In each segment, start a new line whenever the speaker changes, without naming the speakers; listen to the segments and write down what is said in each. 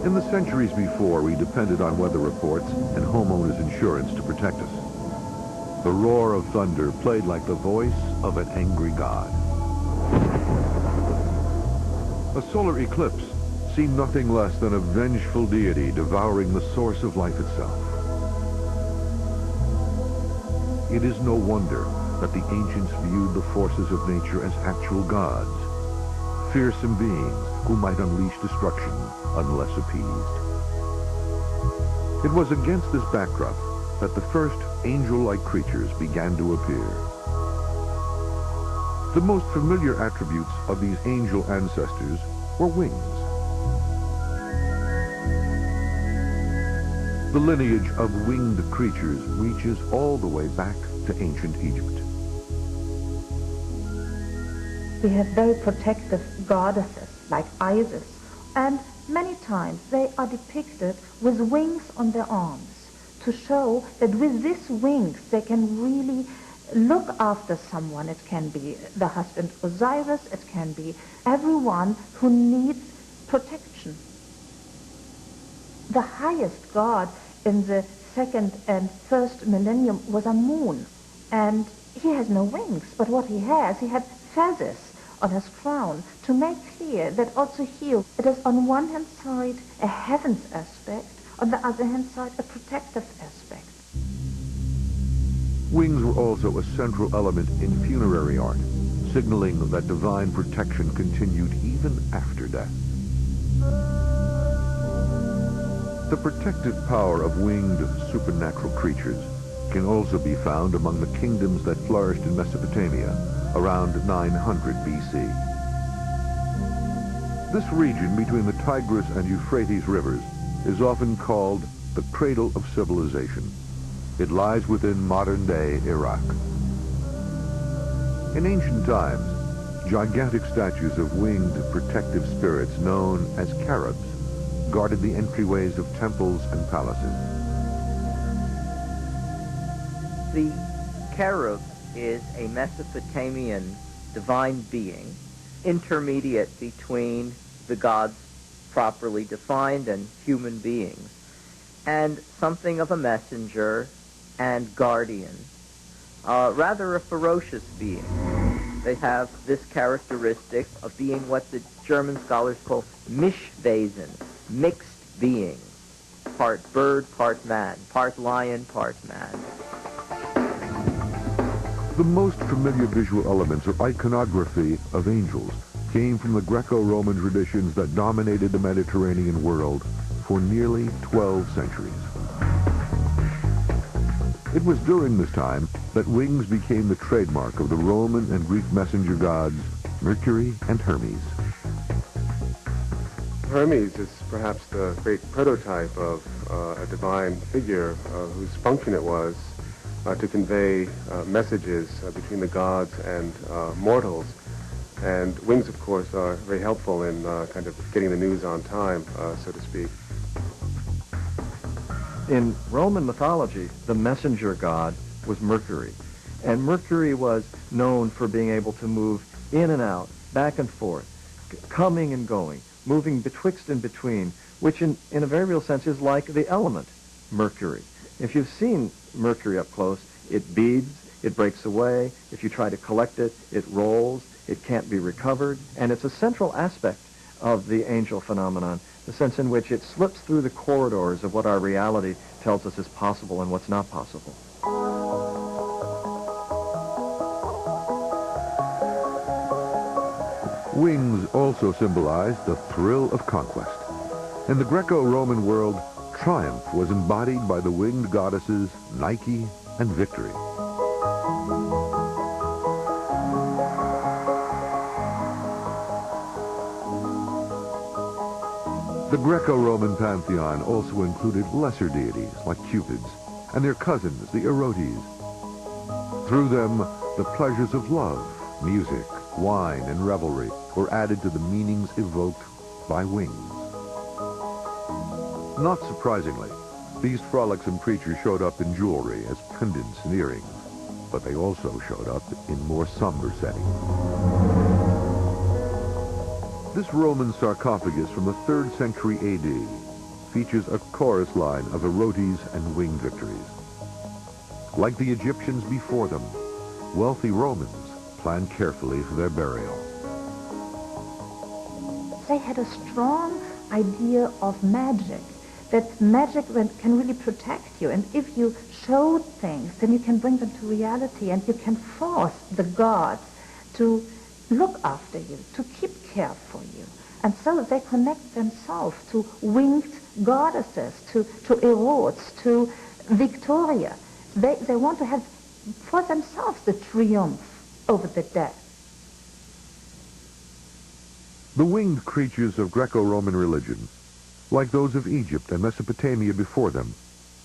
In the centuries before, we depended on weather reports and homeowners' insurance to protect us. The roar of thunder played like the voice of an angry god. A solar eclipse seemed nothing less than a vengeful deity devouring the source of life itself. It is no wonder that the ancients viewed the forces of nature as actual gods, fearsome beings who might unleash destruction unless appeased. It was against this backdrop that the first angel-like creatures began to appear. The most familiar attributes of these angel ancestors were wings. The lineage of winged creatures reaches all the way back to ancient Egypt.
We have very protective goddesses like Isis, and many times they are depicted with wings on their arms to show that with these wings they can really look after someone. It can be the husband Osiris, it can be everyone who needs protection. The highest god in the second and first millennium was Amun, and he has no wings, but what he had feathers on his crown to make clear that also here it is on one hand side a heavens aspect, on the other hand side a protective aspect.
Wings were also a central element in funerary art, signaling that divine protection continued even after death. The protective power of winged supernatural creatures can also be found among the kingdoms that flourished in Mesopotamia around 900 BC. This region between the Tigris and Euphrates rivers is often called the cradle of civilization. It lies within modern-day Iraq. In ancient times, gigantic statues of winged protective spirits known as caribs guarded the entryways of temples and palaces.
The Carib is a Mesopotamian divine being, intermediate between the gods properly defined and human beings, and something of a messenger and guardian, rather a ferocious being. They have this characteristic of being what the German scholars call Mischwesen, mixed beings, part bird, part man, part lion, part man.
The most familiar visual elements or iconography of angels came from the Greco-Roman traditions that dominated the Mediterranean world for nearly 12 centuries. It was during this time that wings became the trademark of the Roman and Greek messenger gods Mercury and Hermes.
Hermes is perhaps the great prototype of a divine figure whose function it was to convey messages between the gods and mortals. And wings, of course, are very helpful in kind of getting the news on time, so to speak.
In Roman mythology, the messenger god was Mercury. And Mercury was known for being able to move in and out, back and forth, coming and going, moving betwixt and between, which in a very real sense is like the element Mercury. If you've seen Mercury up close, it beads, it breaks away. If you try to collect it, it rolls, it can't be recovered. And it's a central aspect of the angel phenomenon, the sense in which it slips through the corridors of what our reality tells us is possible and what's not possible.
Wings also symbolize the thrill of conquest. In the Greco-Roman world, triumph was embodied by the winged goddesses Nike and Victory. The Greco-Roman pantheon also included lesser deities like Cupids and their cousins, the Erotes. Through them, the pleasures of love, music, wine, and revelry were added to the meanings evoked by wings. Not surprisingly, these frolicsome creatures showed up in jewelry as pendants and earrings, but they also showed up in more somber settings. This Roman sarcophagus from the 3rd century AD features a chorus line of erotes and winged victories. Like the Egyptians before them, wealthy Romans planned carefully for their burial.
They had a strong idea of magic, that magic can really protect you. And if you showed things, then you can bring them to reality, and you can force the gods to look after you, to keep care for you. And so they connect themselves to winged goddesses, to erotes, to Victoria. They want to have for themselves the triumph over the dead.
The winged creatures of Greco-Roman religion, like those of Egypt and Mesopotamia before them,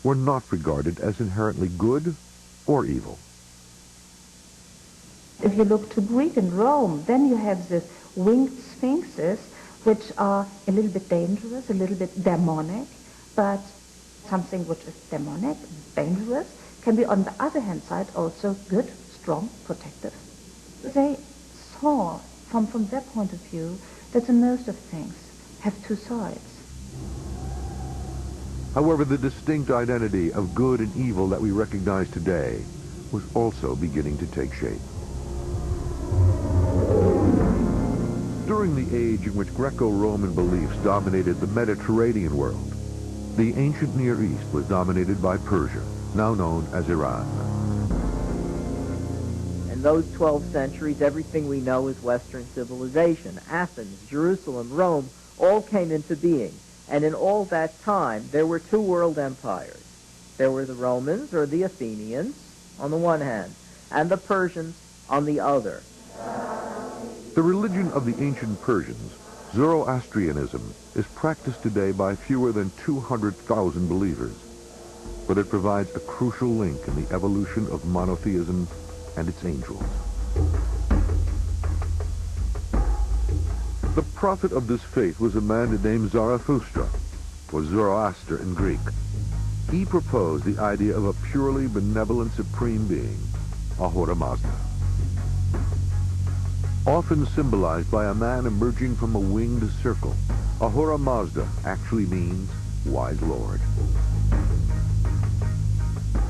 were not regarded as inherently good or evil.
If you look to Greek and Rome, then you have these winged sphinxes, which are a little bit dangerous, a little bit demonic, but something which is demonic, dangerous, can be on the other hand side also good, strong, protective. They saw from their point of view that the most of things have two sides.
However, the distinct identity of good and evil that we recognize today was also beginning to take shape. During the age in which Greco-Roman beliefs dominated the Mediterranean world, the ancient Near East was dominated by Persia, now known as Iran.
In those 12 centuries, everything we know is Western civilization. Athens, Jerusalem, Rome, all came into being. And in all that time, there were two world empires. There were the Romans, or the Athenians, on the one hand, and the Persians on the other.
The religion of the ancient Persians, Zoroastrianism, is practiced today by fewer than 200,000 believers, but it provides a crucial link in the evolution of monotheism and its angels. The prophet of this faith was a man named Zarathustra, or Zoroaster in Greek. He proposed the idea of a purely benevolent supreme being, Ahura Mazda. Often symbolized by a man emerging from a winged circle, Ahura Mazda actually means wise lord.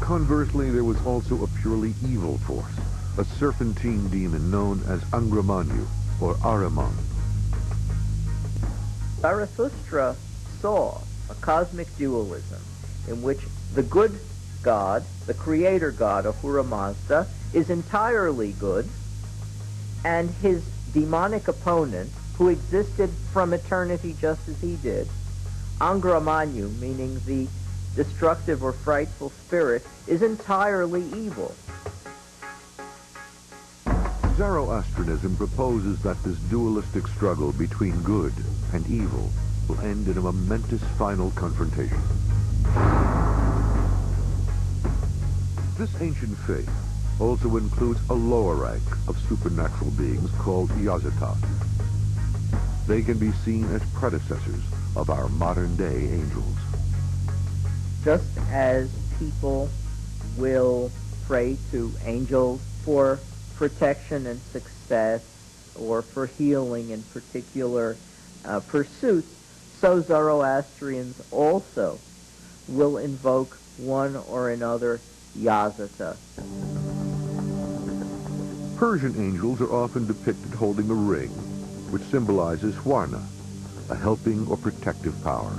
Conversely, there was also a purely evil force, a serpentine demon known as Angra Mainyu, or Ahriman.
Zarathustra saw a cosmic dualism in which the good God, the creator God, Ahura Mazda, is entirely good, and his demonic opponent, who existed from eternity just as he did, Angra Mainyu, meaning the destructive or frightful spirit, is entirely evil.
Zoroastrianism proposes that this dualistic struggle between good and evil will end in a momentous final confrontation. This ancient faith also includes a lower rank of supernatural beings called Yazatas. They can be seen as predecessors of our modern-day angels.
Just as people will pray to angels for protection and success, or for healing in particular pursuits, so Zoroastrians also will invoke one or another Yazata.
Persian angels are often depicted holding a ring, which symbolizes Hwarna, a helping or protective power.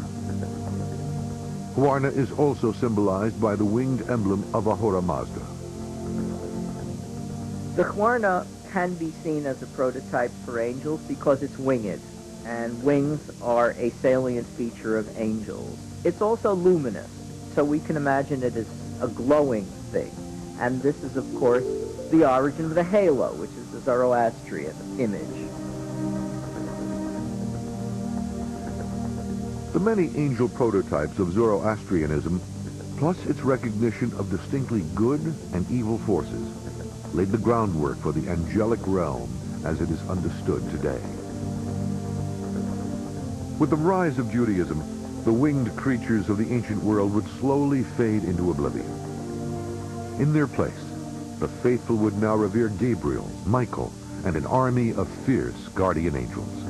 Hwarna is also symbolized by the winged emblem of Ahura Mazda.
The Hwarna can be seen as a prototype for angels because it's winged, and wings are a salient feature of angels. It's also luminous, so we can imagine it as a glowing thing. And this is, of course, the origin of the halo, which is the Zoroastrian image.
The many angel prototypes of Zoroastrianism, plus its recognition of distinctly good and evil forces, laid the groundwork for the angelic realm as it is understood today. With the rise of Judaism, the winged creatures of the ancient world would slowly fade into oblivion. In their place, the faithful would now revere Gabriel, Michael, and an army of fierce guardian angels.